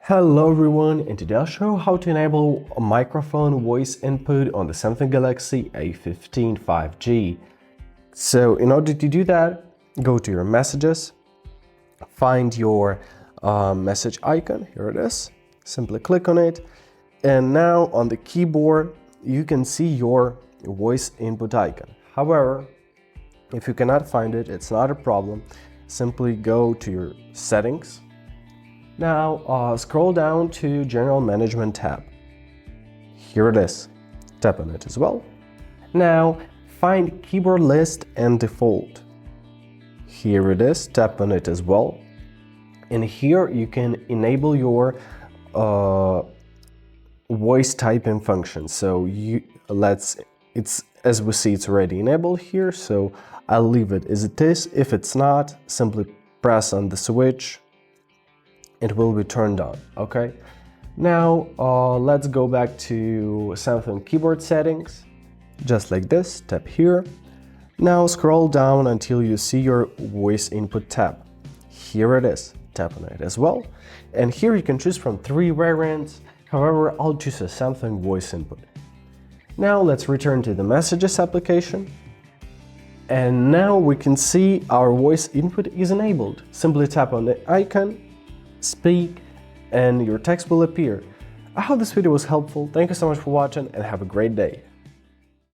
Hello everyone, and today I'll show you how to enable a microphone voice input on the Samsung Galaxy A55 5G. So in order to do that, go to your messages, find your message icon, here it is, simply click on it, and now on the keyboard you can see your voice input icon. However, if you cannot find it, it's not a problem, simply go to your settings. Now scroll down to General Management tab. Here it is. Tap on it as well. Now find Keyboard List and Default. Here it is. Tap on it as well. And here you can enable your voice typing function. So as we see, it's already enabled here. So I'll leave it as it is. If it's not, simply press on the switch. It will be turned on. Okay, now let's go back to Samsung keyboard settings, just like this. Tap here. Now scroll down until you see your voice input tab. Here it is. Tap on it as well, and here you can choose from 3 variants. However, I'll choose a Samsung voice input. Now let's return to the messages application, and now we can see our voice input is enabled. Simply tap on the icon, speak, and your text will appear. I hope this video was helpful. Thank you so much for watching and have a great day.